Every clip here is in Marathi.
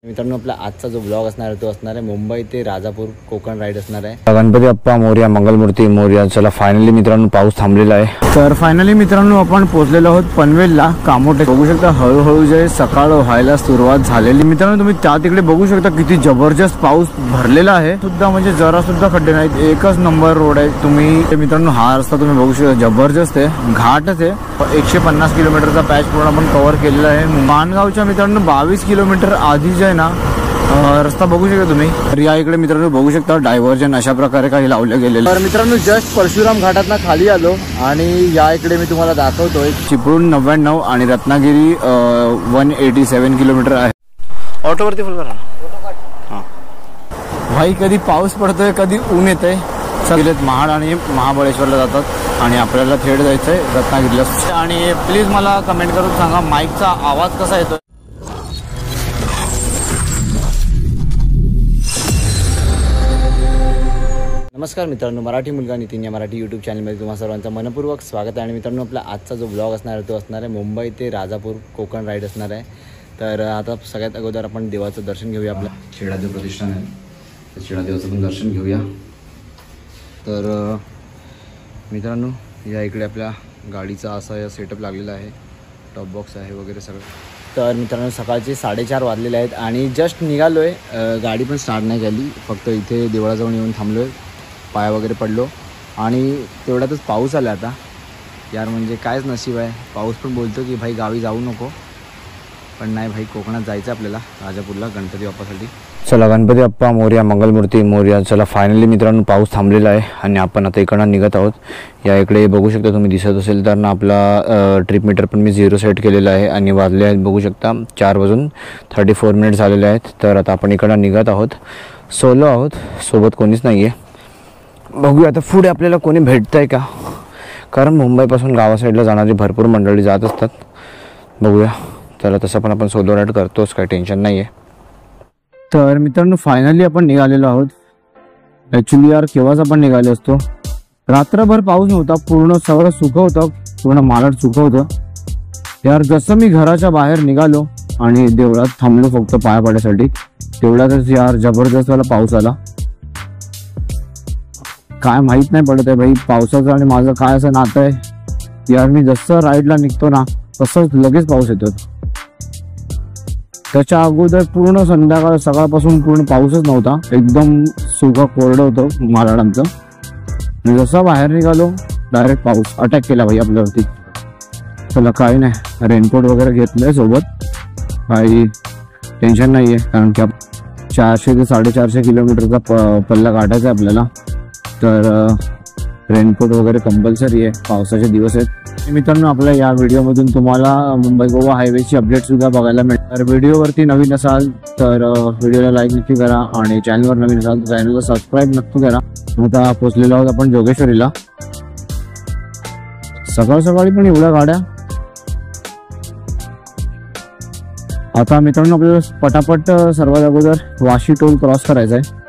मित्रांनो आपला आजचा जो ब्लॉग असणार आहे तो असणार आहे मुंबई ते राजापूर कोकण राईड असणार आहे। गणपती बाप्पा मोरया, मंगलमूर्ती मोरया। चला फायनली मित्रांनो पाऊस थांबलेला आहे। तर फायनली मित्रांनो आपण पोहोचलेलो आहोत पनवेलला कामोठे। बघू शकता हळूहळू जे सकाळ व्हायला सुरुवात झालेली। मित्रांनो तुम्ही त्या तिकडे बघू शकता किती जबरदस्त पाऊस भरलेला आहे सुद्धा, म्हणजे जरा सुद्धा खड्डे नाहीत, एकच नंबर रोड आहे। तुम्ही मित्रांनो हा रस्ता तुम्ही बघू शकता जबरदस्त आहे, घाटच आहे। 150 किलोमीटरचा पॅच पूर्ण आपण कव्हर केलेला आहे। माणगावच्या मित्रांनो 22 किलोमीटर आधी जे ना रस्ता बघू शकता तुम्ही। तर या इकडे मित्रांनो बघू शकता डायव्हर्जन अशा प्रकारे काही लावले गेलेले। तर मित्रांनो जस्ट परशुराम घाटातना खाली आलो आणि या इकडे मी तुम्हाला दाखवतोय चिपळूण 99 आणि रत्नागिरी 187 किलोमीटर आहे। ऑटोवरती फुल करा हां भाई। कधी पाऊस पडतोय कधी ऊन येतंय। सगळेच महाड आणि महाबळेश्वरला जातात आणि आपल्याला थेट जायचंय रत्नागिरीला। आणि प्लीज मला कमेंट करून सांगा माईकचा आवाज कसा येतोय। नमस्कार मित्रांनो, मराठी मुलगा नितीन या मराठी यूट्यूब चॅनलमध्ये तुम्हा सर्वांचं मनपूर्वक स्वागत आहे। आणि मित्रांनो आपला आजचा जो ब्लॉग असणार आहे तो असणार आहे मुंबई ते राजापूर कोकण राईड असणार आहे। तर आता सगळ्यात अगोदर आपण देवाचं दर्शन घेऊया। आपलं शेळादेव प्रतिष्ठान आहे तर शेळादेवाचं पण दर्शन घेऊया। तर मित्रांनो या इकडे आपल्या गाडीचा असा या सेटअप लागलेला आहे, टॉप बॉक्स आहे वगैरे सगळं। तर मित्रांनो सकाळचे 4:30 वाजलेले आहेत आणि जस्ट निघालो आहे। गाडी पण स्टार्ट नाही झाली, फक्त इथे देवळाजवळ येऊन थांबलो आहे, पाय वगैरे पडलो आणि तेवढ्यातच पाऊस आला। आता यार म्हणजे कायच नशीब आहे, पाऊस पण बोलतो की भाई गावी जाऊ नको, पण नाही भाई कोकणात जायचं आपल्याला राजापूरला गणपती बाप्पासाठी। चला गणपती बाप्पा मोरया, मंगलमूर्ती मोरया। चला फायनली मित्रांनो पाऊस थांबलेला आहे आणि आपण आता इकडनं निघत आहोत। या इकडे बघू शकता तुम्ही दिसत असेल तर ना आपला ट्रिप मीटर पण मी 0 सेट केलेला आहे आणि वाजले आहेत बघू शकता 4:34 झालेले आहेत। तर आता आपण इकडनं निघत आहोत, सोलो आहोत, सोबत कोणीच नाही आहे। बघूया आता पुढे आपल्याला कोणी भेटतंय का, कारण मुंबईपासून गावा साईडला जाणारी भरपूर मंडळी जात असतात। बघूया चला, तसं पण आपण सोलो राईड करतोच, काही टेन्शन नाही आहे। तर मित्रांनो फायनली आपण निघालेलो आहोत। ॲक्च्युली यार केव्हाच आपण निघाले असतो, रात्रभर पाऊस नव्हता, पूर्ण सगळं सुकं होतं, पूर्ण मालट सुकं होतं यार। जसं मी घराच्या बाहेर निघालो आणि देवळात थांबलो फक्त पाया पाड्यासाठी, तेवढ्यातच यार जबरदस्त वाला पाऊस आला। काय माहित नाही पडत आहे भाई पावसाचं आणि माझं काय असं नातं आहे यार। मी जसं राईडला निघतो ना तसंच लगेच पाऊस येतो। त्याच्या अगोदर पूर्ण संध्याकाळ सकाळपासून पूर्ण पाऊसच नव्हता, एकदम सुका कोरडं होतं मालाड आमचं। आणि जसं बाहेर निघालो डायरेक्ट पाऊस अटॅक केला भाई आपल्यावरती। चला काही नाही, रेनकोट वगैरे घेतलंय सोबत, काही टेन्शन नाही आहे, कारण की 400 ते 450 किलोमीटरचा पल्ला काढायचा आहे आपल्याला। तर रेनकोट वगैरे कंपल्सरी आहे, पावसाचे दिवस आहेत। मित्रांनो आपल्या या व्हिडिओमधून तुम्हाला मुंबई गोवा हायवेची अपडेट सुद्धा बघायला मिळतात। तर व्हिडिओवरती नवीन असाल तर व्हिडिओला लाईक नक्की करा आणि चॅनलवर नवीन असाल तर चॅनलला सबस्क्राईब नक्की करा। आता पोहोचलेलो आहोत आपण जोगेश्वरीला। सकाळ सकाळी पण एवढ्या गाड्या। आता मित्रांनो आपल्याला पटापट सर्वात अगोदर वाशी टोल क्रॉस करायचा आहे।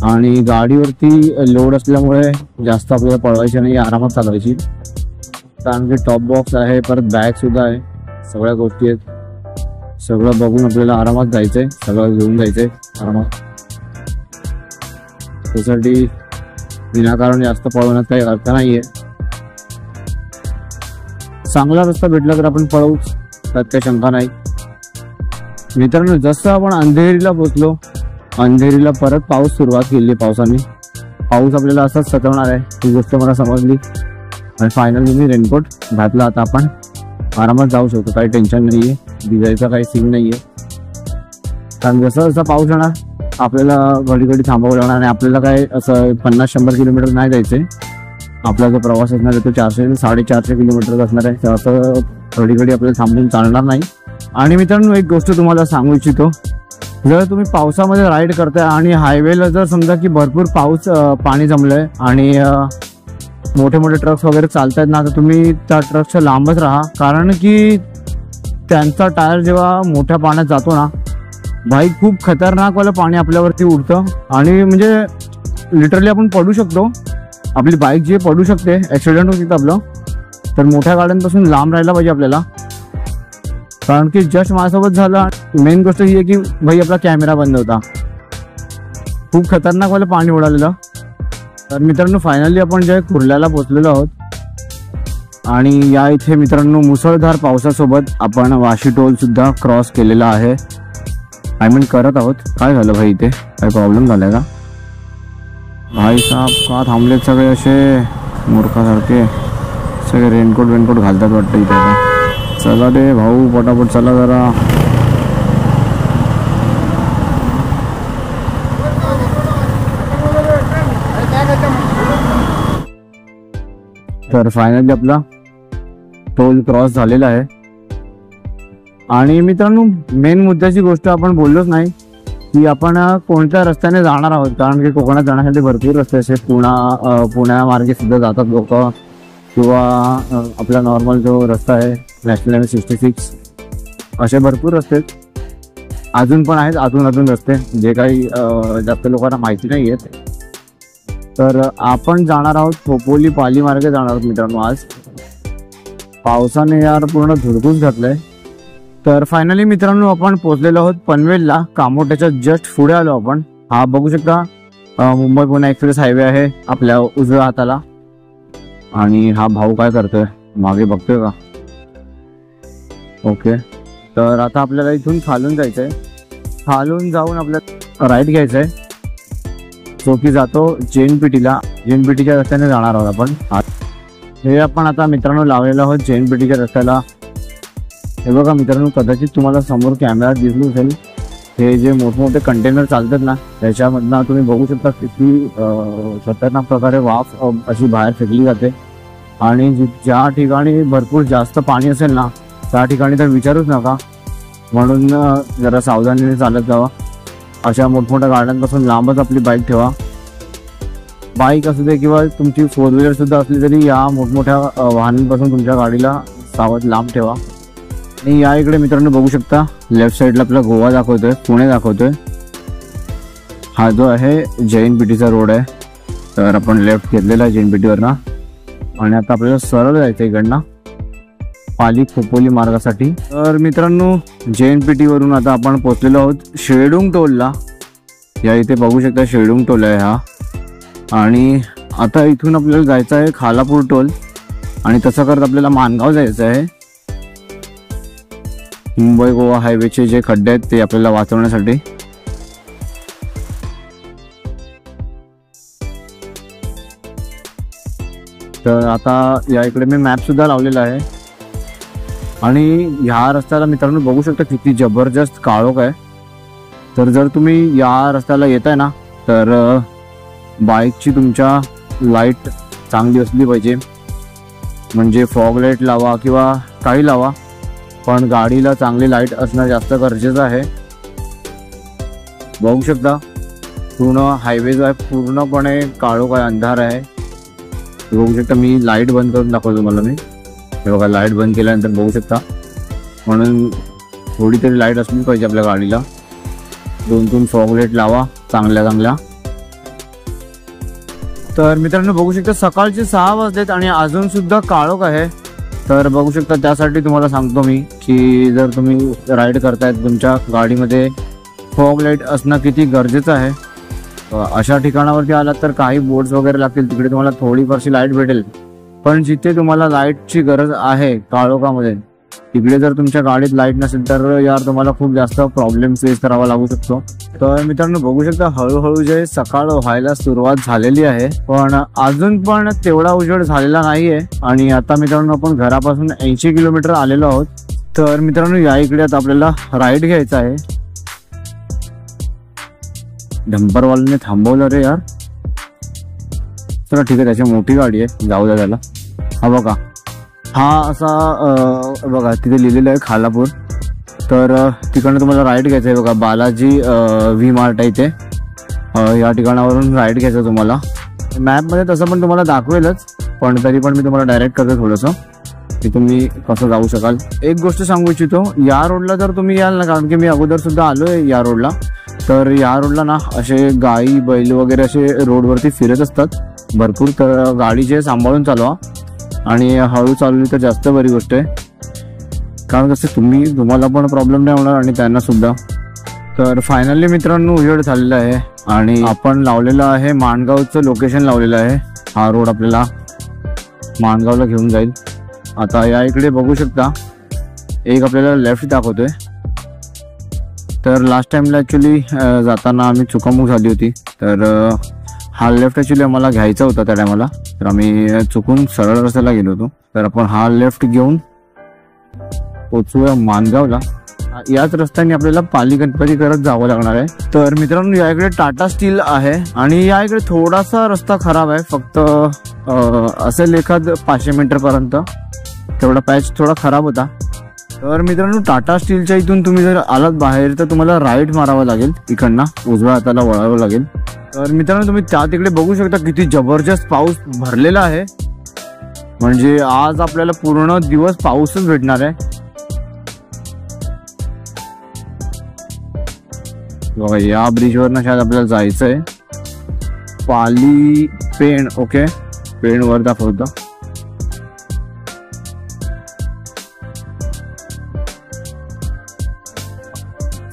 आणि गाडीवरती लोड असल्यामुळे जास्त आपल्याला पळवायची नाही, आरामात चालवायची, कारण की टॉप बॉक्स आहे, परत बॅग सुद्धा आहे, सगळ्या गोष्टी आहेत। सगळं बघून आपल्याला आरामात जायचंय, सगळं घेऊन जायचंय आरामात। त्यासाठी विनाकारण जास्त पळवण्यात काही अर्थ नाहीये। चांगला रस्ता भेटला तर आपण पळवूच, त्यात काही शंका नाही। मित्रांनो जसं आपण अंधेरीला पोहोचलो, अंधेरीला परत पाऊस सुरुवात केली पावसाने। पाऊस आपल्याला असाच सतवणार आहे ही गोष्ट मला समजली आणि फायनली मी रेनकोट घातला। आता आपण आरामात जाऊ शकतो, काही टेन्शन नाही आहे, भिजायचा काही सीन नाही आहे। कारण जसं जसं पाऊस येणार आपल्याला घडी घडी थांबावं लागणार आणि आपल्याला काय असं 50-100 किलोमीटर नाही जायचंय। आपला जो प्रवास असणार आहे तो 400 ते 450 किलोमीटर असणार आहे, तर असं घडी घडी आपल्याला थांबून चालणार नाही। आणि मित्रांनो एक गोष्ट तुम्हाला सांगू इच्छितो, जर तुम्ही पावसामध्ये राईड करताय आणि हायवेला जर समजा की भरपूर पाणी जमलंय आणि मोठे मोठे ट्रक्स वगैरे चालतायत ना, तर तुम्ही त्या ट्रकच्या लांबच राहा, कारण की त्यांचा टायर जेव्हा मोठ्या पाण्यात जातो ना भाई खूप खतरनाक वाला पाणी आपल्यावरती उडतं आणि म्हणजे लिटरली आपण पडू शकतो, आपली बाईक जी पडू शकते, ॲक्सिडेंट होऊ शकतं आपलं। तर मोठ्या गाड्यांपासून लांब राहायला पाहिजे आपल्याला, कारण की जस्ट माझ्यासोबत झालं. मेन गोष्ट ही आहे की भाई आपला कॅमेरा बंद होता, खूप खतरनाक वाला पाणी उडालेलं. तर मित्रांनो फायनली आपण जे कुर्ल्याला पोहोचलेलो आहोत आणि या इथे मित्रांनो मुसळधार पावसासोबत आपण वाशी टोल सुद्धा क्रॉस केलेला आहे. आय मीन करत आहोत. काय झालं भाई, इथे काय प्रॉब्लेम झालाय का भाई साहब? का थांबलेत सगळे असे मूर्खासारखे, सगळे रेनकोट घालतात वाटतं इथे. आता चला रे भाऊ पटापट चला जरा. तर फायनली आपला टोल क्रॉस झालेला आहे. आणि मित्रांनो मेन मुद्द्याची गोष्ट आपण बोललोच नाही की आपण कोणत्या रस्त्याने जाणार आहोत, कारण की कोकणात जाण्यासाठी भरपूर रस्ते असे पुण्यामार्गे सुद्धा जातात लोक, किंवा आपला नॉर्मल जो रस्ता आहे नॅशनल हायवे 66, असे भरपूर रस्ते अजून पण आहेत, अजून रस्ते जे काही जास्त लोकांना माहिती नाही आहेत. तर आपण जाणार आहोत खोपोली पाली मार्गे जाणार आहोत मित्रांनो. आज पावसाने यार पूर्ण धुडकूस घातलंय. तर फायनली मित्रांनो आपण पोहोचलेलो आहोत पनवेलला. कामोट्याच्या जस्ट पुढे आलो आपण. हा बघू शकता मुंबई पुणे एक्सप्रेस हायवे आहे आपल्या उजव्या हाताला. आणि हा भाऊ काय करतोय मागे बघतोय का? ओके. तर आता आपल्याला इथून खालून जायचंय. खालून जाऊन आपल्याला राईट घ्यायचंय जो की जातो JNPTला. JNPTच्या रस्त्याने जाणार आहोत आपण. हे आपण आता मित्रांनो लावलेलो आहोत JNPTच्या रस्त्याला. हे बघा मित्रांनो, कदाचित तुम्हाला समोर कॅमेरा दिसलो असेल, हे जे मोठमोठे कंटेनर चालतात ना त्याच्यामधनं तुम्ही बघू शकता किती खतरनाक प्रकारे वाफ अशी बाहेर फेकली जाते. आणि ज्या ठिकाणी भरपूर जास्त पाणी असेल ना त्या ठिकाणी तर विचारूच नका, म्हणून जरा सावधानीने चालत जावा. अशा मोठमोठ्या गाड्यांपासून लांबच आपली बाईक ठेवा. बाईक असू दे किंवा तुमची 4 व्हीलर सुद्धा असली तरी या मोठमोठ्या वाहनांपासून तुमच्या गाडीला सावध लांब ठेवा. आणि या इकडे मित्रांनो बघू शकता लेफ्ट साईडला आपला गोवा दाखवतोय, पुणे दाखवतोय. हा जो आहे JNPTचा रोड आहे. तर आपण लेफ्ट घेतलेला आहे JNPTवरनं आणि आता आपल्याला सरळ जायचं इकडनं पाली खोपोली मार्गासाठी. तर मित्रांनो JNPTवरून आता आपण पोहोचलेलो आहोत शेडुंग टोलला. या इथे बघू शकता शेडुंग टोल आहे हा. आणि आता इथून आपल्याला जायचं आहे खालापूर टोल आणि तसं करत आपल्याला माणगाव जायचं आहे. मुंबई गोवा हायवेचे जे खड्डे आहेत ते आपल्याला वाचवण्यासाठी. तर आता या इकडे मी मॅप सुद्धा लावलेला आहे. आणि ह्या रस्त्याला मित्रांनो बघू शकता किती जबरदस्त काळोख आहे. तर जर तुम्ही या रस्त्याला येताय ना तर बाईकची तुमच्या लाईट चांगली असली पाहिजे, म्हणजे फॉग लाईट लावा किंवा काही लावा, पण गाडीला चांगली लाईट असणं जास्त गरजेचं आहे. बघू शकता पूर्ण हायवे जो आहे पूर्णपणे काळोख आहे, अंधार आहे. बघू शकता मी लाईट बंद करून दाखवतो तुम्हाला. मी हे बघा लाईट बंद केल्यानंतर बघू शकता, म्हणून थोडी तरी लाईट असली पाहिजे आपल्या गाडीला. 2-3 फॉग लाईट लावा चांगल्या. तर मित्रांनो बघू शकता सकाळचे 6 वाजलेत आणि अजून सुद्धा काळोख आहे. तर बघू शकता त्यासाठी तुम्हाला सांगतो मी की जर तुम्ही राईड करतायत तुमच्या गाडीमध्ये फॉग लाईट असणं किती गरजेचं आहे. अशा ठिकाणावरती आलात तर काही बोर्ड्स वगैरे लागतील, तिकडे तुम्हाला थोडीफारशी लाईट भेटेल. पण जिथे तुम्हाला लाईटची गरज आहे काळोखामध्ये तिकडे जर तुमच्या गाडीत लाईट नसेल तर यार तुम्हाला खूप जास्त प्रॉब्लेम फेस करावा लागू शकतो. तर मित्रांनो बघू शकता हळूहळू जे सकाळ व्हायला सुरुवात झालेली आहे, पण अजून पण तेवढा उजेड झालेला नाहीये. आणि आता मित्रांनो आपण घरापासून 80 किलोमीटर आलेलो आहोत. तर मित्रांनो या इकडे आता आपल्याला राईड घ्यायचा आहे. डंपरवाल्याने थांबवलं रे यार. चला ठीक आहे, त्याची मोठी गाडी आहे, जाऊ द्या त्याला. हा बघा, हा असा बघा तिथे लिहिलेलं आहे खालापूर. तर तिकडनं तुम्हाला राईट घ्यायचं आहे बघा. बालाजी व्ही मार्ट आहे इथे. या ठिकाणावरून राईट घ्यायचं तुम्हाला. मॅपमध्ये तसं पण तुम्हाला दाखवेलच, पण तरी पण मी तुम्हाला डायरेक्ट करतो थोडंसं की तुम्ही कसं जाऊ शकाल. एक गोष्ट सांगू इच्छितो, या रोडला जर तुम्ही याल ना, कारण की मी अगोदर सुद्धा आलोय या रोडला, तर या रोडला ना असे गाई बैल वगैरे असे रोडवरती फिरत असतात भरपूर. तर गाडी जे सांभाळून चालवा. आणि हळू चालवली तर जास्त बरी गोष्ट आहे, कारण कसं तुम्हाला पण प्रॉब्लेम नाही होणार आणि त्यांना सुद्धा. तर फायनली मित्रांनो उजेड झालेला आहे आणि आपण लावलेलं आहे माणगावचं लोकेशन लावलेलं आहे. हा रोड आपल्याला माणगावला घेऊन जाईल. आता या इकडे बघू शकता एक आपल्याला लेफ्ट दाखवतोय. तर लास्ट टाइमला ॲक्च्युली जाताना आम्ही चुकामुक झाली होती, तर हा लेफ्ट ॲक्च्युली आम्हाला घ्यायचा होता त्या टायमाला, तर आम्ही चुकून सरळ रस्त्याला गेलो होतो. तर आपण हा लेफ्ट घेऊन पोचूया माणगावला. याच रस्त्याने आपल्याला पाली गणपती करत जावं लागणार आहे. तर मित्रांनो या इकडे टाटा स्टील आहे आणि या इकडे थोडासा रस्ता खराब आहे, फक्त असेल एखाद 500 मीटर पर्यंत, तेवढा पॅच थोडा खराब होता. तर मित्रांनो टाटा स्टीलच्या इथून तुम्ही जर आलात बाहेर तर तुम्हाला राईट मारावं लागेल, इकडनं उजव्या हाताला वळावं लागेल. तर मित्रांनो तुम्ही त्या तिकडे बघू शकता किती जबरदस्त पाऊस भरलेला आहे, म्हणजे आज आपल्याला पूर्ण दिवस पाऊसच भेटणार आहे. बघा या ब्रिजवरनं शायद आपल्याला जायचंय पाली पेण. ओके पेण वर दाखवतं.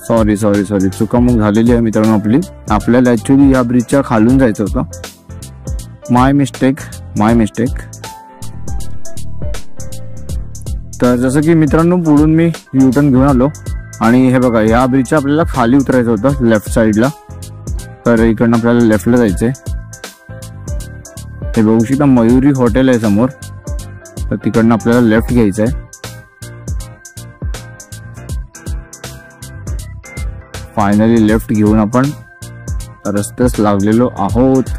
सॉरी चुकामुक झालेली आहे मित्रांनो आपल्याला ऍक्च्युली या ब्रिजच्या खालून जायचं होतं. माय मिस्टेक. तर जसं की मित्रांनो पुढून मी युटर्न घेऊन आलो आणि हे बघा या ब्रिजच्या आपल्याला खाली उतरायचं होतं लेफ्ट साईडला, तर इकडनं आपल्याला लेफ्टला जायचंय. हे बघू शकता मयुरी हॉटेल आहे समोर, तर तिकडनं आपल्याला लेफ्ट घ्यायचंय. फायनली लेफ्ट घेऊन आपण रस्त्यास लागलेलो आहोत.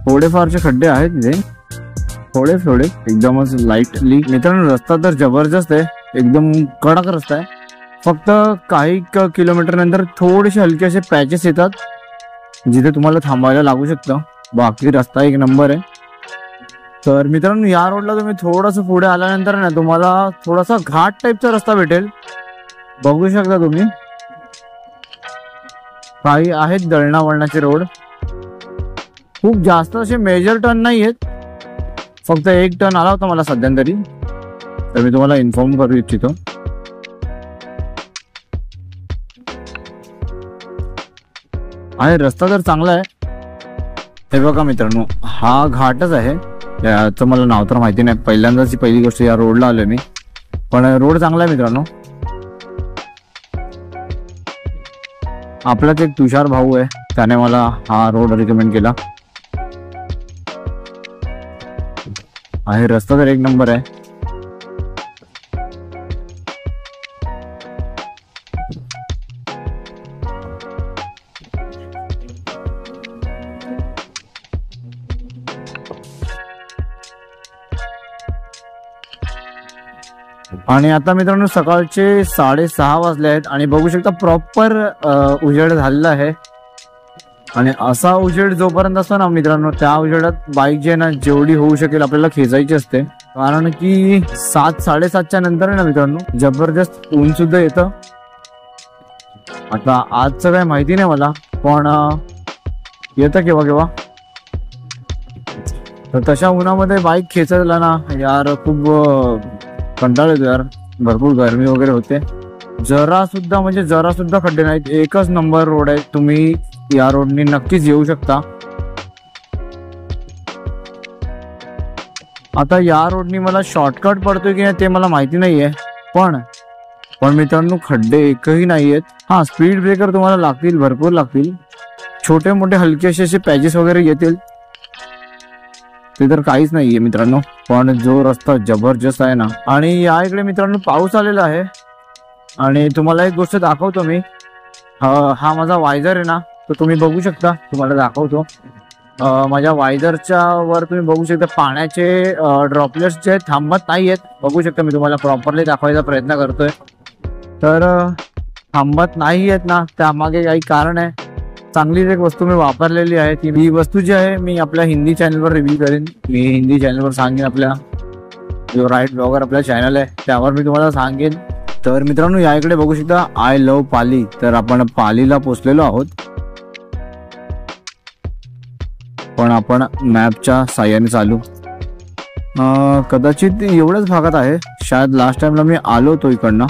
थोडेफारचे खड्डे आहेत तिथे, थोडे एकदमच लाईटली. मित्रांनो रस्ता तर जबरदस्त आहे, एकदम कडक रस्ता आहे. फक्त काही किलोमीटर नंतर थोडेसे हलके असे पॅचेस येतात जिथे तुम्हाला थांबायला लागू शकतं, बाकी रस्ता एक नंबर आहे. तर मित्रांनो या रोडला तुम्ही थोडंसं पुढे आल्यानंतर ना तुम्हाला थोडासा घाट टाईपचा रस्ता भेटेल, बघू शकता तुम्ही. काही आहेत दळणावळणाचे रोड, खूप जास्त असे मेजर टर्न नाही आहेत, फक्त एक टर्न आला होता मला सध्यांतरी, तर मी तुम्हाला इन्फॉर्म करू इच्छितो. आणि रस्ता तर चांगला आहे. हे बघा मित्रांनो हा घाटच आहे, याचं मला नाव तर माहिती नाही, पहिल्यांदाच पहिली गोष्ट या रोडला आलोय मी, पण रोड चांगला आहे मित्रांनो. आपलाच एक तुषार भाऊ आहे, त्याने मला हा रोड रिकमेंड केला आहे. रस्ता तर एक नंबर आहे. आणि आता मित्रांनो सकाळचे 6:30 वाजले आहेत आणि बघू शकता प्रॉपर उजेड झालेला आहे. आणि असा उजेड जोपर्यंत असतो ना मित्रांनो, त्या उजेडात बाईक जी आहे ना जेवढी होऊ शकेल आपल्याला खेचायची असते, कारण की 7-7:30च्या नंतर आहे ना मित्रांनो जबरदस्त ऊन सुद्धा येतं. आता आजचं काय माहिती नाही मला, पण येतं केव्हा. तर तशा उन्हामध्ये बाईक खेचायला ना यार खूप कंटाळ येतो यार, भरपूर गरमी वगैरे होते. जरा सुद्धा खड्डे नाहीत, एकच नंबर रोड आहे, तुम्ही या रोडनी नक्कीच येऊ शकता. आता या रोडनी मला शॉर्टकट पडतोय की नाही ते मला माहिती नाहीये, पण मित्रांनो खड्डे एकही नाहीयेत. हा स्पीड ब्रेकर तुम्हाला लागतील, भरपूर लागतील, छोटे मोठे हलके असे पॅचेस वगैरे येतील, ते तर काहीच नाहीये मित्रांनो. पण जो रस्ता जबरदस्त आहे ना. आणि या इकडे मित्रांनो पाऊस आलेला आहे आणि तुम्हाला एक गोष्ट दाखवतो मी. हा माझा वायझर आहे ना, तो तुम्ही बघू शकता, तुम्हाला दाखवतो. माझ्या वायझरच्या वर तुम्ही बघू शकता पाण्याचे ड्रॉपलेट्स जे थांबत नाहीयेत, बघू शकता. मी तुम्हाला प्रॉपरली दाखवायचा प्रयत्न करतोय, तर थांबत नाहीयेत ना, त्यामागे काही कारण आहे. चांगलीच एक वस्तू मी वापरलेली आहे, ती वस्तू जी आहे मी आपल्या हिंदी चॅनलवर रिव्ह्यू करेन. मी हिंदी चॅनलवर सांगेन, आपल्या जो राईट ब्लॉगर आपला चॅनल आहे त्यावर मी तुम्हाला सांगेन. तर मित्रांनो या इकडे बघू शकता आय लव्ह पाली. तर आपण पालीला पोहोचलेलो आहोत, पण आपण मॅपच्या साह्याने चालू. कदाचित एवढ्याच भागात आहे. शायद लास्ट टाइमला मी आलो होतो इकडनं,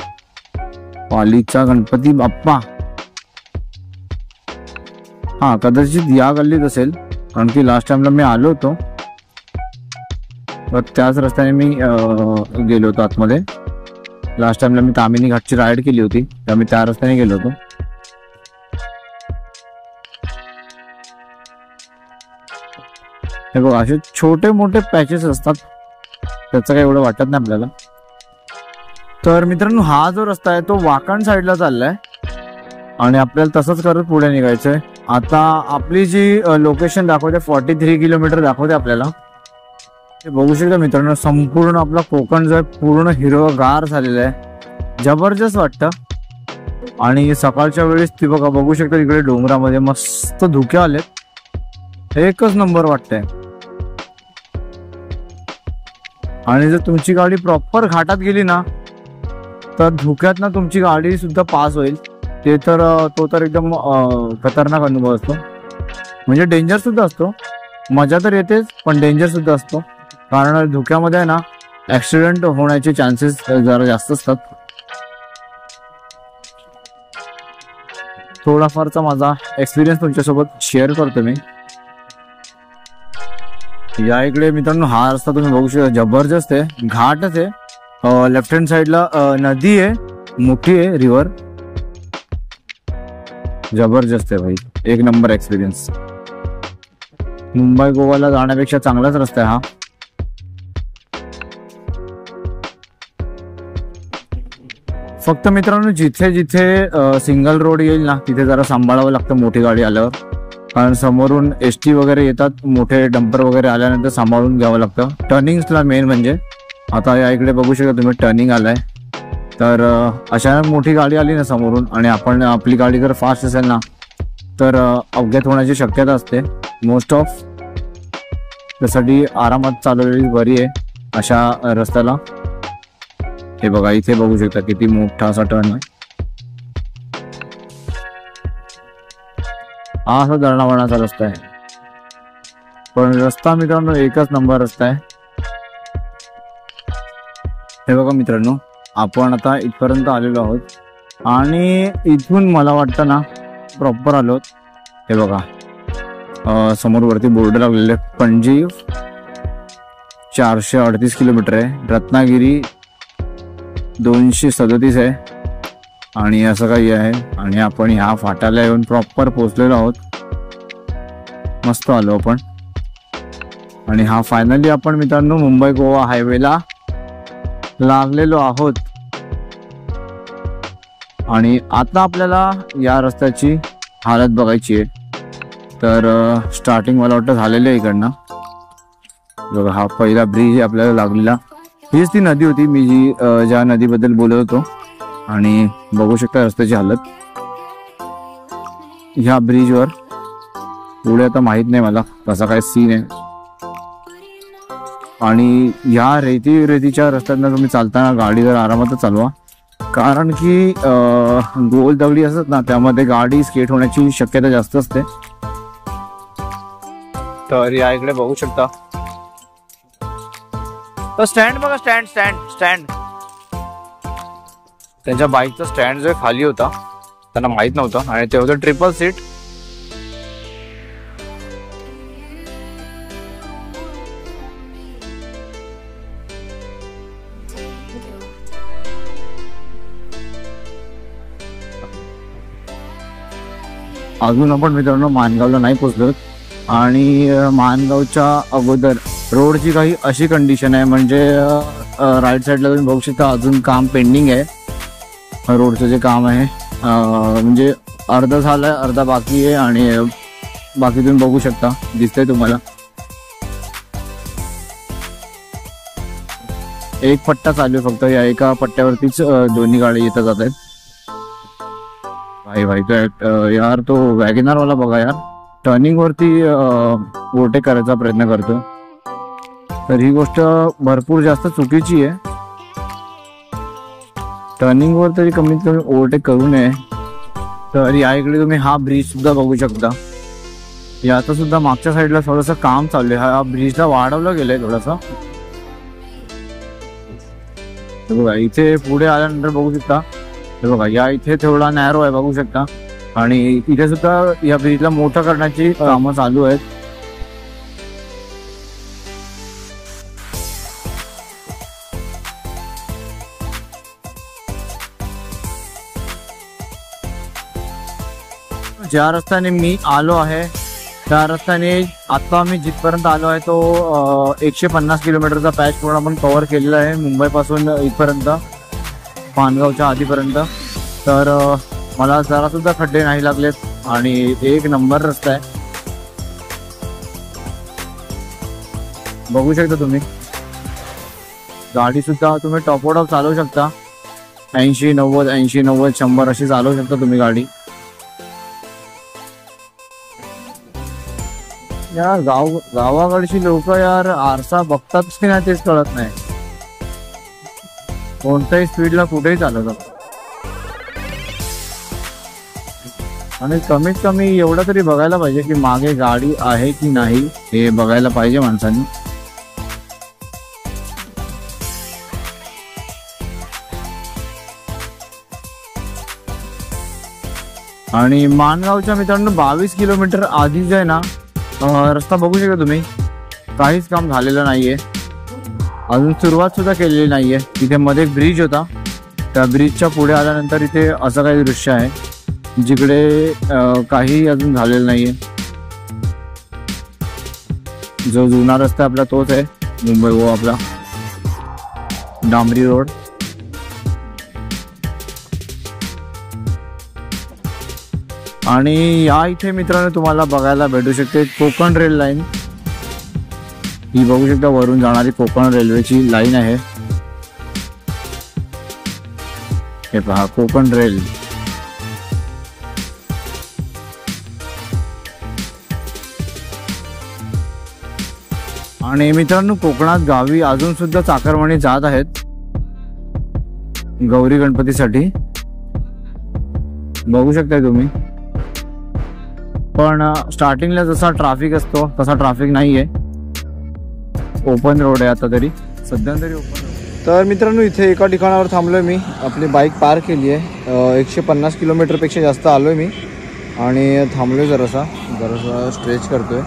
पालीचा गणपती बाप्पा. हा, कदाचित या गल्लीत असेल, कारण की लास्ट टाइमला मी आलो होतो तर त्याच रस्त्याने मी गेलो होतो आतमध्ये. लास्ट टाइमला मी तामिनी घाटची राईड केली होती, तर मी त्या रस्त्याने गेलो होतो. हे बघा, असे छोटे मोठे पॅचेस असतात, त्याचं काही एवढं वाटत नाही आपल्याला. तर मित्रांनो, हा जो रस्ता आहे तो वाकण साईडला चाललाय आणि आपल्याला तसंच करत पुढे निघायचंय. आता आपली जी लोकेशन दाखवते 43 किलोमीटर दाखवते आपल्याला. हे बघू शकता मित्रांनो, संपूर्ण आपला कोकण जो आहे पूर्ण हिरवगार झालेलं आहे, जबरदस्त वाटतं. आणि सकाळच्या वेळेस ती बघा, बघू शकता इकडे डोंगरामध्ये मस्त धुके आलेत, एकच नंबर वाटतंय. आणि जर तुमची गाडी प्रॉपर घाटात गेली ना तर धुक्यात ना तुमची गाडी सुद्धा पास होईल. ते तर तो तर एकदम खतरनाक अनुभव असतो, म्हणजे डेंजर सुद्धा असतो. मजा तर येतेच पण डेंजर सुद्धा असतो, कारण धुक्यामध्ये ना ऍक्सिडेंट होण्याचे चान्सेस जरा जास्त असतात. थोडाफारचा माझा एक्सपिरियन्स तुमच्यासोबत शेअर करतो मी. या इकडे मित्रांनो हा रस्ता तुम्ही बघू शकता, जबरदस्त आहे, घाटच आहे. लेफ्ट हँड साइडला नदी आहे, मोठी आहे रिव्हर, जबरदस्त आहे भाई, एक नंबर एक्सपिरियन्स. मुंबई गोवाला जाण्यापेक्षा चांगलाच रस्ता आहे हा. फक्त मित्रांनो जिथे जिथे सिंगल रोड येईल ना तिथे जरा सांभाळावं लागतं मोठी गाडी आल्यावर, कारण समोरून एसटी वगैरे येतात, मोठे डंपर वगैरे आल्यानंतर सांभाळून घ्यावं लागतं टर्निंग्सला मेन म्हणजे. आता या इकडे बघू शकता तुम्ही टर्निंग आलाय, तर अचानक मोठी गाडी आली ना समोरून आणि आपली गाडी जर फास्ट असेल ना तर अपघात होण्याची शक्यता असते मोस्ट ऑफ. त्यासाठी आरामात चालवलेली बरी आहे अशा रस्त्याला. हे बघा, इथे बघू शकता किती मोठा असा टर्न आहे. हा असा दळणावळणाचा रस्ता आहे, पण रस्ता मित्रांनो एकच नंबर रस्ता आहे. हे बघा मित्रांनो, आपण आता इथपर्यंत आलेलो आहोत आणि इथून मला वाटतं ना प्रॉपर आलो. हे बघा समोर वरती बोर्ड लागलेले, पणजी 438 किलोमीटर आहे, रत्नागिरी 237 आहे आणि असं काही आहे. आणि आपण ह्या फाट्याला येऊन प्रॉपर पोहोचलेलो आहोत, मस्त आलो आपण. आणि हा फायनली आपण मित्रांनो मुंबई गोवा हायवेला लागलेलो आहोत. आणि आता आपल्याला या रस्त्याची हालत बघायची आहे. तर स्टार्टिंग मला वाटतं झालेलं आहे इकडनं. बघा, हा पहिला ब्रिज आपल्याला लागलेला, हीच ती नदी होती मी ज्या नदीबद्दल बोलत होतो. आणि बघू शकता रस्त्याची हालत ह्या ब्रिजवर. पुढे आता माहित नाही मला कसा काय सीन आहे. आणि ह्या रेतीच्या रस्त्यातनं तुम्ही चालताना गाडी जर आरामातच चालवा, कारण की गोल दगडी असतात ना त्यामध्ये गाडी स्केट होण्याची शक्यता जास्त असते. तर या इकडे बघू शकता तर स्टँड बघा, स्टँड त्यांच्या बाईकचा स्टँड जो खाली होता त्यांना माहित नव्हतं आणि ते होतं ट्रिपल सीट. अजून आपण मित्रांनो माणगावला नाही पोहोचलो आणि माणगावच्या अगोदर रोडची काही अशी कंडिशन आहे, म्हणजे राईट साईडला तुम्ही बघू शकता अजून काम पेंडिंग आहे. रोडचं जे काम आहे म्हणजे अर्धा झालंय, अर्धा बाकी आहे. आणि बाकी तुम्ही बघू शकता, दिसतंय तुम्हाला एक पट्टा चालू आहे फक्त. या एका पट्ट्यावरतीच दोन्ही गाडी येतात जात आहेत. भाई तो यार तो वॅगनर वाला बघा यार, टर्निंग वरती ओव्हरटेक करायचा प्रयत्न करतो. तर ही गोष्ट भरपूर जास्त चुकीची आहे. टर्निंग वर तरी कमीत कमी ओव्हरटेक करू नये. तर या इकडे तुम्ही हा ब्रिज सुद्धा बघू शकता. याचा सुद्धा मागच्या साईडला थोडंसं काम चालू आहे. हा ब्रिजला वाढवलं गेलंय थोडासा, हे बघा इथे पुढे आल्यानंतर बघू शकता, हे बघा या इथे थोडा नॅरो आहे बघू शकता, आणि इथे सुद्धा या ब्रिजला मोठं करण्याची कामं चालू आहेत. ज्या रस्त्याने मी आलो आहे त्या रस्त्याने आता मी जिथपर्यंत आलो आहे तो 150 किलोमीटरचा पॅच पूर्ण आपण कव्हर केलेला आहे मुंबईपासून इथपर्यंत, माणगावच्या आधीपर्यंत. तर मला जरा सुद्धा खड्डे नाही लागलेत आणि एक नंबर रस्ता आहे बघू शकता तुम्ही. गाडी सुद्धा तुम्ही टॉप आउट चालवू शकता, 80-90 80-90 100 अशी चालवू शकता तुम्ही गाडी. यार गावाकडची लोक यार आरसा बघतात की नाही तेच कळत नाही, कोणत्याही स्पीडला कुठेही चालवतात. आणि कमीत कमी एवढं तरी बघायला पाहिजे की मागे गाडी आहे की नाही हे बघायला पाहिजे माणसांनी. आणि माणगावच्या मित्रांनो 22 किलोमीटर आधी जे आहे ना रस्ता बघू शकता तुम्ही, काहीच काम झालेलं नाहीये, अजून सुरुवात सुद्धा केलेली नाहीये. इथे मध्ये एक ब्रिज होता, त्या ब्रिजच्या पुढे आल्यानंतर इथे असं काही दृश्य आहे जिकडे काही अजून झालेलं नाहीये. जो जुना रस्ता आपला तोच आहे मुंबई गोवा आपला डांबरी रोड. आणि या इथे मित्रांनो तुम्हाला बघायला भेटू शकते कोकण रेल लाईन. ही बघू शकता वरून जाणारी कोकण रेल्वेची लाईन आहे. हे पहा कोकण रेल. आणि मित्रांनो कोकणात गावी अजून सुद्धा चाकरमानी जात आहेत गौरी गणपतीसाठी बघू शकताय तुम्ही. पण स्टार्टिंगला जसा ट्रॅफिक असतो तसा ट्रॅफिक नाहीये, ओपन रोड आहे आता तरी सध्या तरी ओपन. तर मित्रांनो इथे एका ठिकाणावर थांबलोय मी, आपली बाईक पार्क केली आहे. 150 किलोमीटरपेक्षा जास्त आलोय मी आणि थांबलोय जरासा स्ट्रेच करतोय.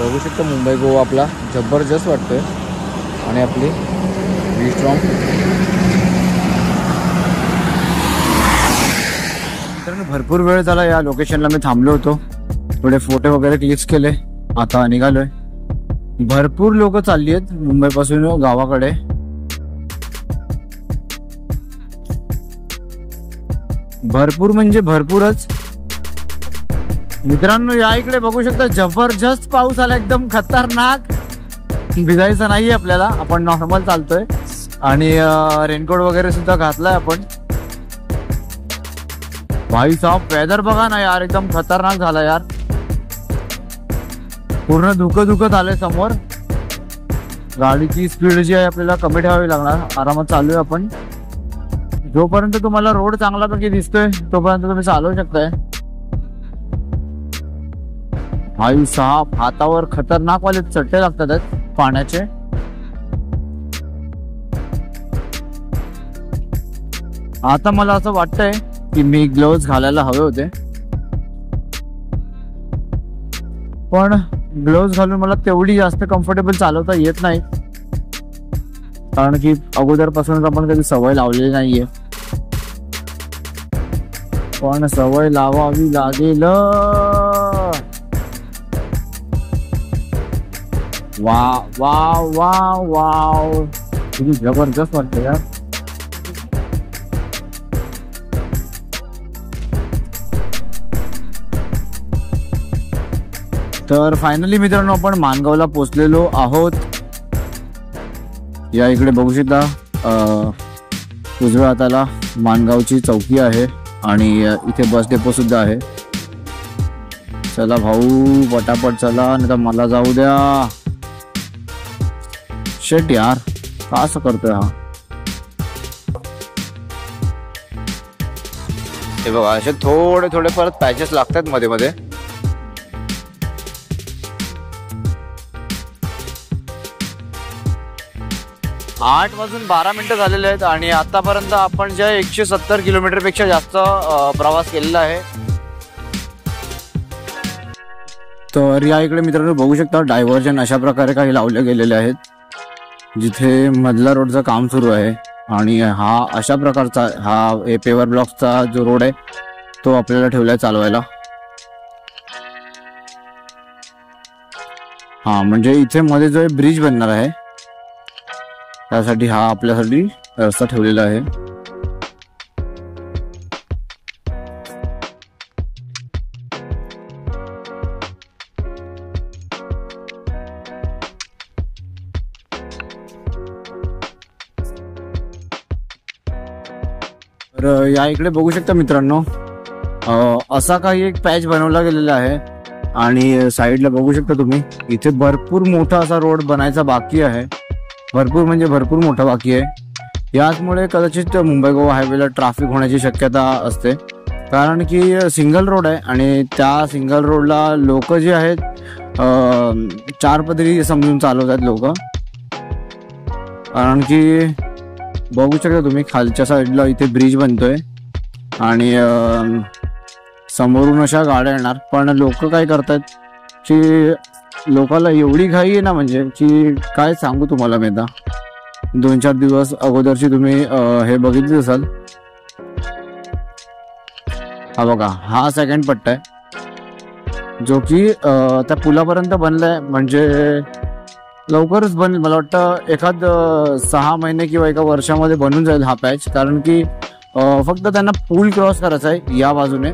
बघू शकता मुंबई गोवा आपला जबरदस्त वाटतोय आणि आपली बी स्ट्रॉंग. भरपूर वेळ झाला या लोकेशनला मी थांबलो होतो, थोडे फोटो वगैरे क्लिक्स केले, आता निघालोय. भरपूर लोक चालली आहेत मुंबई पासून गावाकडे. भरपूर म्हणजे भरपूरच मित्रांनो. या इकडे बघू शकता जबरदस्त पाऊस आला, एकदम खतरनाक. भिजायचं नाहीये आपल्याला, आपण नॉर्मल चालतोय आणि रेनकोट वगैरे सुद्धा घातलाय आपण. भाई साहब वेदर बघा ना यार, एकदम खतरनाक झाला यार, पूर्ण धुकं झालंय समोर. गाडीची स्पीड जी आहे आपल्याला कमी ठेवावी लागणार, आरामात चालूय आपण. जोपर्यंत तुम्हाला रोड चांगल्यापैकी दिसतोय तोपर्यंत तुम्ही चालवू शकताय. भाई साहब हातावर खतरनाक वाले चट्टे लागतात पाण्याचे. आता मला असं वाटतंय की मी ग्लोव्ज घालायला हवे होते, पण ग्लोव्ज घालून मला तेवढी जास्त कम्फर्टेबल चालवता येत नाही, कारण की अगोदरपासूनच आपण कधी सवय लावलेली नाहीये. पण सवय लावावी लागेल. वाव वाव वाव वाव किती जबरदस्त वाटतं यार. तर फायनली मित्रांनो आपण माणगावला पोहोचलेलो आहोत. या इकडे बघू शकता उजव्या हाताला माणगावची चौकी आहे आणि इथे बस डेपो सुद्धा आहे. चला भाऊ पटापट चला, नाही तर मला जाऊ द्या. शेट यार का असं करतोय हा. हे बघा असे थोडे थोडे परत पॅचेस लागतात मध्ये मध्ये. 8:12 झालेले आहेत आणि आतापर्यंत आपण जे 170 किलोमीटरपेक्षा जास्त प्रवास केलेला आहे. तर या इकडे मित्रांनो बघू शकता डायव्हर्जन अशा प्रकारे काही लावले गेलेले आहेत, जिथे मधला रोडचं काम सुरू आहे आणि हा अशा प्रकारचा हा पेवर ब्लॉकचा जो रोड आहे तो आपल्याला ठेवलाय चालवायला. हा म्हणजे इथे मध्ये जो ब्रिज बनणार आहे त्यासाठी हा आपल्यासाठी रस्ता ठेवलेला आहे. तर या इकडे बघू शकता मित्रांनो असा काही एक पॅच बनवला गेलेला आहे आणि साईडला बघू शकता तुम्ही इथे भरपूर मोठा असा रोड बनायचा बाकी आहे. भरपूर म्हणजे भरपूर मोठा बाकी आहे. याचमुळे कदाचित मुंबई गोवा हायवेला ट्रॅफिक होण्याची शक्यता असते, कारण की सिंगल रोड आहे आणि त्या सिंगल रोडला लोक जे आहेत 4 पदरी समजून चालवतात लोक. कारण की बघू शकता तुम्ही खालच्या साईडला इथे ब्रिज बनतोय आणि समोरून अशा गाड्या येणार, पण लोक काय करतात की लोकांना एवढी घाई आहे ना, म्हणजे की काय सांगू तुम्हाला. मी आता 2-4 दिवस अगोदरची तुम्ही हे बघितली असाल. हा बघा हा सेकंड पट्टा आहे जो की त्या पुलापर्यंत बनलाय, म्हणजे लवकरच बनेल. मला वाटतं एखाद 6 महिने किंवा एका वर्षामध्ये बनून जाईल हा पॅच, कारण की फक्त त्यांना पूल क्रॉस करायचा आहे. या बाजूने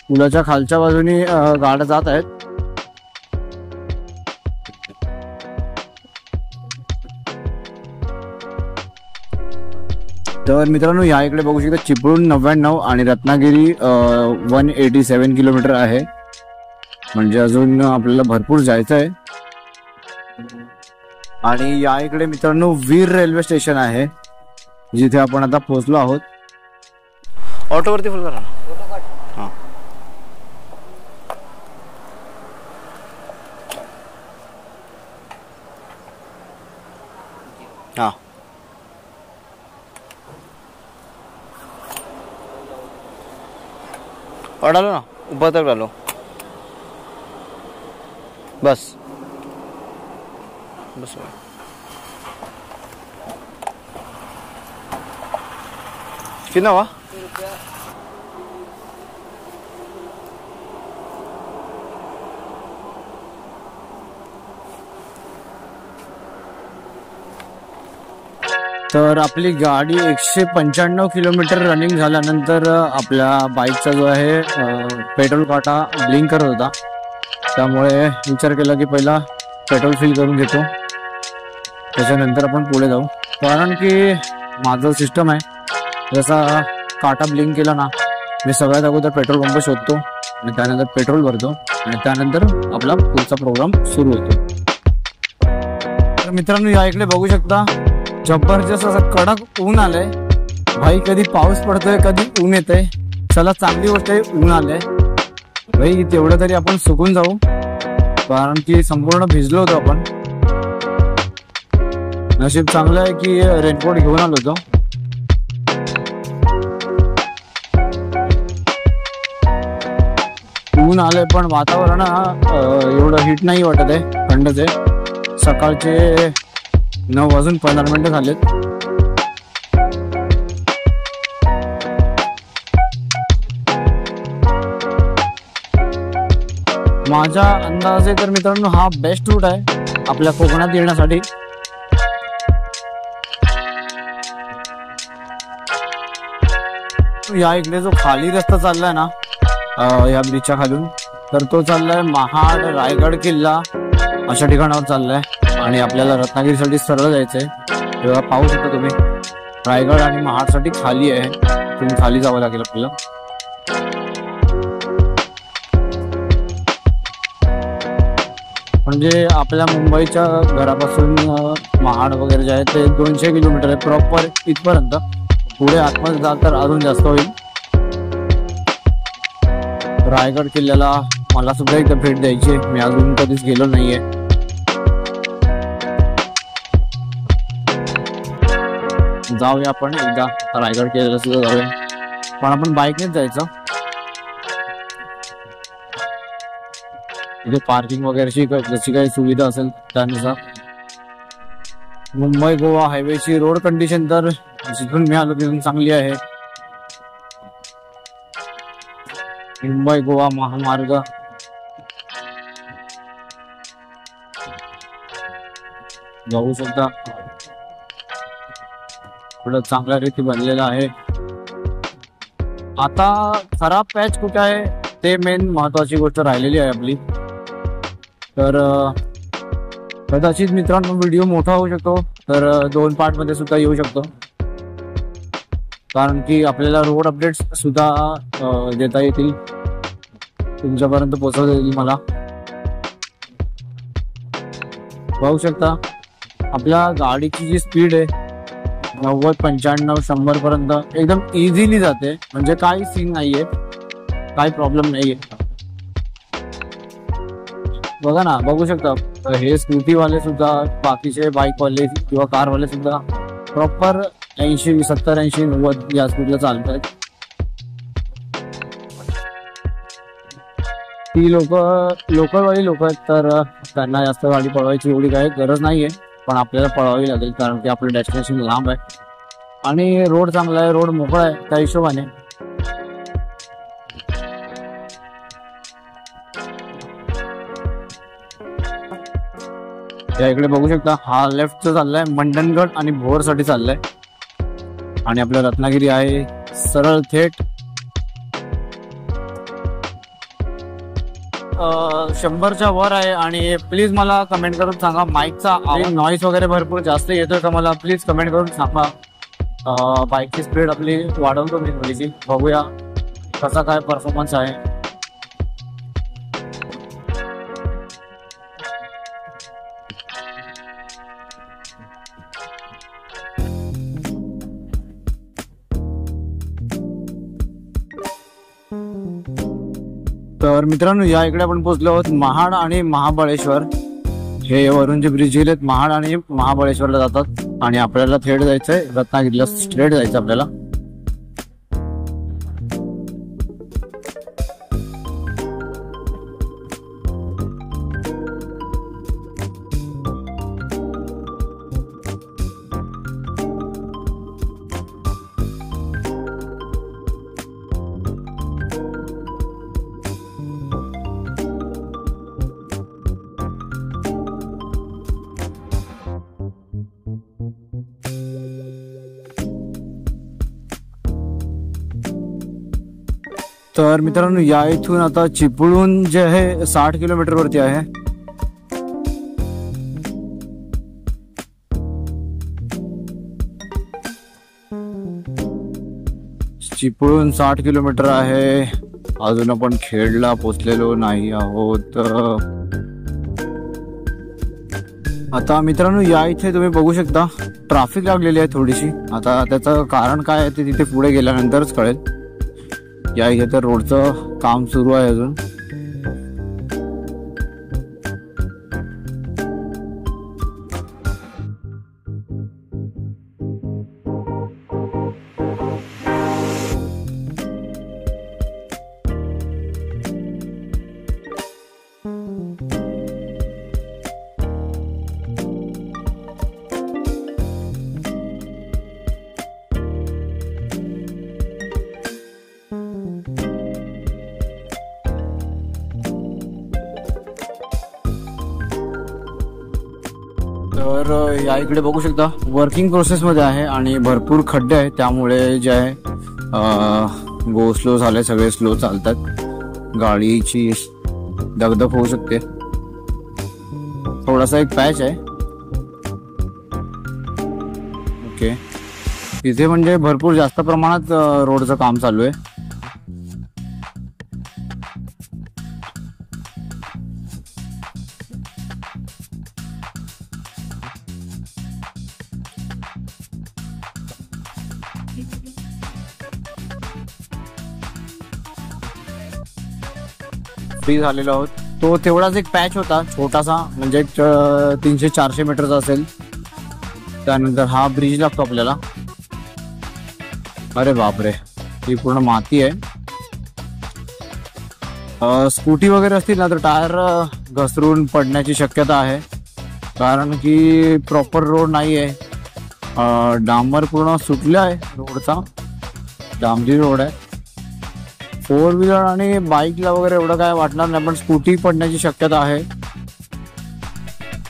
पुलाच्या खालच्या बाजूने गाड्या जात आहेत. तर मित्रांनो या इकडे बघू शकता चिपळूण 99 आणि रत्नागिरी 187 किलोमीटर आहे, म्हणजे अजून आपल्याला भरपूर जायचं आहे. आणि या इकडे मित्रांनो वीर रेल्वे स्टेशन आहे, जिथे आपण आता पोहोचलो आहोत. ऑटोवरती फुल करा. हां हां पडालो ना, ऊपर तक डालो बस बस. कितना हुआ? तर आपली गाडी 195 किलोमीटर रनिंग झाल्यानंतर आपल्या बाईकचा जो आहे पेट्रोल काटा ब्लिंक करत होता, त्यामुळे विचार केला की पहिला पेट्रोल फिल करून घेतो, त्याच्यानंतर आपण पुढे जाऊ. कारण की माझं सिस्टम आहे, जसा काटा ब्लिंक केला ना मी सगळ्यात अगोदर पेट्रोल पंप शोधतो आणि त्यानंतर पेट्रोल भरतो आणि त्यानंतर आपला पुढचा प्रोग्राम सुरू होतो. तर मित्रांनो या इकडे बघू शकता जबरदस्त असं कडक ऊन आलंय. भाई कधी पाऊस पडतोय कधी ऊन येतंय. चला चांगली गोष्ट आहे ऊन आलंय भाई, तेवढं तरी आपण सुकून जाऊ, कारण की संपूर्ण भिजलो होतो आपण. नशीब चांगलं आहे की रेनकोट घेऊन आलो होतो. ऊन आलंय पण वातावरण एवढं हिट नाही वाटत आहे, थंडच आहे. सकाळचे 9:15 झालेत. माझ्या अंदाजे तर मित्रांनो हा बेस्ट रूट आहे आपल्या कोकणात येण्यासाठी. या इकडे जो खाली रस्ता चाललाय ना या ब्रिजच्या खालून, तर तो चाललाय महाड रायगड किल्ला अशा ठिकाणावर चाललाय आणि आपल्याला रत्नागिरीसाठी सरळ जायचंय. तेव्हा पाहू शकता तुम्ही रायगड आणि महाडसाठी खाली आहे, तुम्ही खाली जावं लागेल आपल्याला. म्हणजे आपल्या मुंबईच्या घरापासून महाड वगैरे जे आहे ते 200 किलोमीटर आहे प्रॉपर इथपर्यंत. पुढे आतमध्ये जाल तर अजून जास्त होईल. रायगड किल्ल्याला मला सुद्धा एकदा भेट द्यायची, मी अजून कधीच गेलो नाहीये. जाऊया आपण एकदा रायगड केलेलं सुद्धा जाऊया, पण आपण बाईकनेच जायचं. इथे पार्किंग वगैरेची जशी काही सुविधा असेल त्यानुसार. मुंबई गोवा हायवेची रोड कंडिशन तर जिथून मी आलो तिथून चांगली आहे. मुंबई गोवा महामार्ग जाऊ शकता, थोडं चांगल्या रीती बनलेलं आहे. आता खराब पॅच कुठे आहे ते मेन महत्वाची गोष्ट राहिलेली आहे आपली. तर कदाचित मित्रांनो व्हिडिओ मोठा होऊ शकतो, तर 2 पार्ट मध्ये सुद्धा येऊ शकतो, कारण की आपल्याला रोड अपडेट्स सुद्धा देता येतील, तुमच्यापर्यंत पोहोचवता येईल. मला पाहू शकता आपल्या गाडीची जी स्पीड आहे 90, 95, 100 पर्यंत एकदम इझिली जाते, म्हणजे काही सीन नाहीये, काही प्रॉब्लेम नाहीये. बघा ना, बघू शकता हे स्कूटीवाले सुद्धा, बाकीचे बाईकवाले किंवा कारवाले सुद्धा प्रॉपर 80, 70, 80, 90 या स्पीडला चालत आहेत. ती लोकलवाली लोक आहेत, तर त्यांना जास्त गाडी पळवायची एवढी काही गरज नाहीये, पण आपल्याला पळवावी लागेल कारण की आपलं डेस्टिनेशन लांब आहे आणि रोड चांगला आहे, रोड मोकळा आहे त्या हिशोबाने. या इकडे बघू शकता हा लेफ्टचा चाललाय मंडणगड आणि भोर साठी चाललाय, आणि आपल्या रत्नागिरी आहे सरळ थेट 100च्या वर आहे. आणि प्लीज मला कमेंट करून सांगा माईकचा नॉईस वगैरे भरपूर जास्त येतोय का, मला प्लीज कमेंट करून सांगा. बाईकची स्पीड आपली वाढवतो मी थोडीशी, बघूया कसा काय परफॉर्मन्स आहे. तर मित्रांनो या इकडे आपण पोहोचलो आहोत महाड आणि महाबळेश्वर. हे वरून जे ब्रिज गेलेत महाड आणि महाबळेश्वरला जातात, आणि आपल्याला थेट जायचंय रत्नागिरीला, स्ट्रेट जायचं आपल्याला. तर मित्रांनो या इथून आता चिपळूण जे आहे 60 किलोमीटर वरती आहे. चिपळूण 60 किलोमीटर आहे. अजून आपण खेडला पोचलेलो नाही आहोत. आता मित्रांनो या इथे तुम्ही बघू शकता ट्रॅफिक लागलेली आहे थोडीशी. आता त्याचं कारण काय आहे ते तिथे पुढे गेल्यानंतरच कळेल. या इथे तर रोडचं काम सुरू आहे अजून. तर या इकडे बघू शकता वर्किंग प्रोसेस मध्ये आहे आणि भरपूर खड्डे आहेत, त्यामुळे जे आहे गो स्लो झाले, सगळे स्लो चालतात. गाडीची दगदग होऊ शकते. थोडासा एक पॅच आहे. ओके, इथे म्हणजे भरपूर जास्त प्रमाणात रोडचं काम चालू आहे. फ्री झालेलो आहोत. तो तेवढाच एक पॅच होता छोटासा, म्हणजे 300-400 मीटरचा असेल. त्यानंतर हा ब्रिज लागतो आपल्याला. अरे बापरे, ही पूर्ण माती आहे. स्कूटी वगैरे असतील ना तर टायर घसरून पडण्याची शक्यता आहे, कारण की प्रॉपर रोड नाही आहे. डांबर पूर्ण सुटला आहे, रोडचा डांबरी रोड आहे. 4 व्हीलर आणि बाईकला वगैरे एवढं काय वाटणार नाही, पण स्कूटी पडण्याची शक्यता आहे.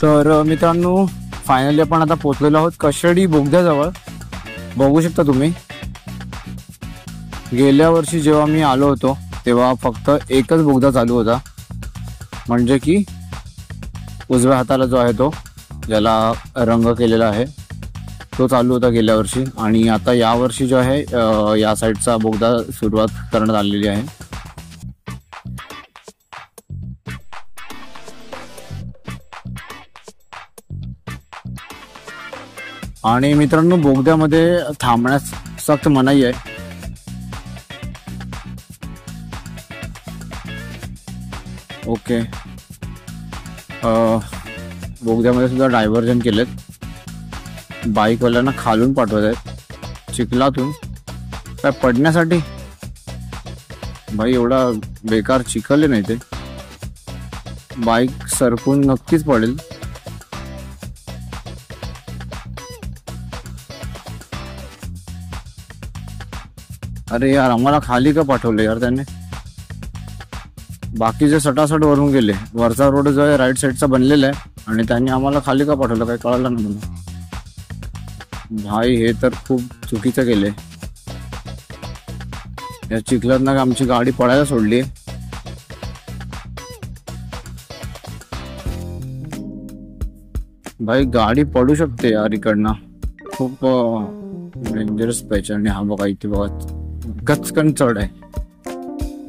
तर मित्रांनो, फायनली आपण आता पोहोचलेलो आहोत कशेडी बोगद्याजवळ. बघू शकता तुम्ही, गेल्या वर्षी जेव्हा मी आलो होतो तेव्हा फक्त एकच बोगदा चालू होता, म्हणजे की उजव्या हाताला जो आहे तो ज्याला रंग केलेला आहे तो चालू होता गेल्या वर्षी. आणि आता या वर्षी जो आहे या साईडचा बोगदा सुरुवात करण्यात आलेली आहे. आणि मित्रांनो, बोगद्यामध्ये थांबण्यास सक्त मनाई आहे. ओके, बोगद्यामध्ये सुद्धा डायव्हर्जन केलेत. बाईकवाल्यांना खालून पाठवत आहेत चिखलातून, काय पडण्यासाठी. भाई एवढा बेकार चिखल नाही ते, बाईक सरकून नक्कीच पडेल. अरे यार, आम्हाला खाली का पाठवलं यार त्यांनी. बाकीचे सटासट वरून गेले. वरचा रोड जो आहे राईट साईडचा बनलेला आहे आणि त्यांनी आम्हाला खाली का पाठवलं काही कळलं नाही मला. भाई हे तर खूप चुकीचं केलंय. या चिखलात ना आमची गाडी पडायला सोडली. भाई गाडी पडू शकते यार इकडनं, खूप डेंजरस पॅच. आणि हा बघा इथे बघा, गचकन चढ आहे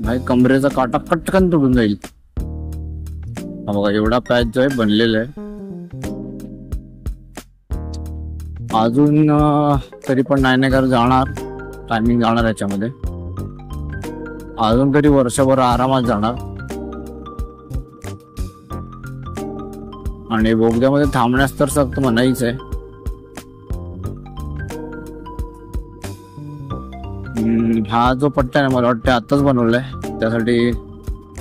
भाई, कमरेचा काटा कटकन तुटून जाईल. हा बघा एवढा पॅच जो आहे बनलेला आहे. अजून तरी पण नाही कर जाणार, टायमिंग जाणार याच्यामध्ये अजून तरी वर्षभर आरामात जाणार. आणि बोगद्यामध्ये थांबण्यास तर सक्त मनाईच आहे. हा जो पट्टा आहे मला वाटतं आताच बनवलाय, त्यासाठी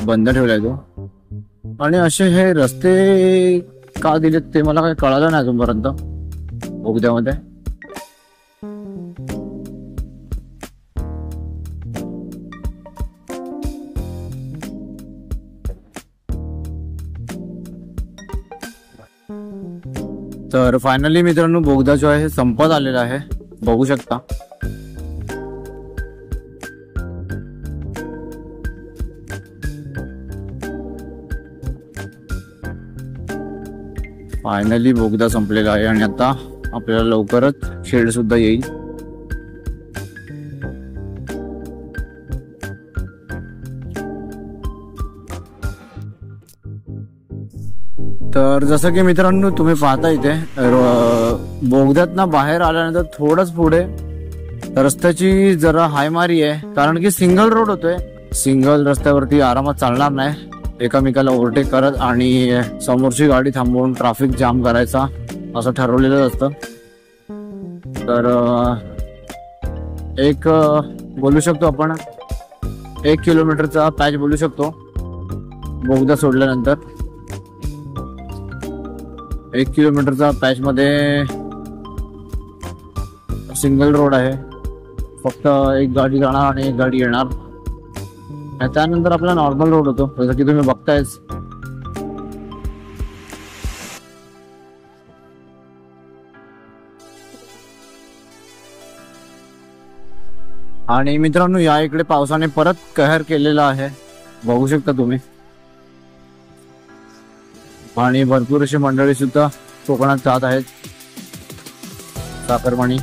बंद ठेवलाय तो. आणि असे हे रस्ते का दिलेत ते मला काही कळालं नाही अजूनपर्यंत बोगद्यामध्ये. तर फायनली मित्रांनो, बोगदा जो आहे संपत आलेला आहे, बघू शकता. फायनली बोगदा संपलेला आहे आणि आता आपल्याला लवकरच शेड सुद्धा येईल. तर जसं की मित्रांनो तुम्ही पाहता इथे बोगद्यात ना बाहेर आल्यानंतर थोडंच पुढे रस्त्याची जरा हायमारी आहे, कारण की सिंगल रोड होतोय. सिंगल रस्त्यावरती आरामात चालणार नाही, एकामेकाला ओव्हरटेक करत आणि समोरची गाडी थांबवून ट्रॅफिक जाम करायचा असं ठरवलेलं असतं. तर एक बोलू शकतो आपण 1 किलोमीटरचा पॅच बोलू शकतो बोगदा सोडल्यानंतर. 1 किलोमीटरचा पॅच मध्ये सिंगल रोड आहे, फक्त एक गाडी जाणार आणि एक गाडी येणार. त्यानंतर आपला नॉर्मल रोड होतो जसं की तुम्ही बघतायच. आणि मित्रांनो या इकडे पावसाने परत कहर केलेला आहे, बघू शकता तुम्ही. आणि भरपूर अशी मंडळी सुद्धा कोकणात जात आहेत, साखरपाणी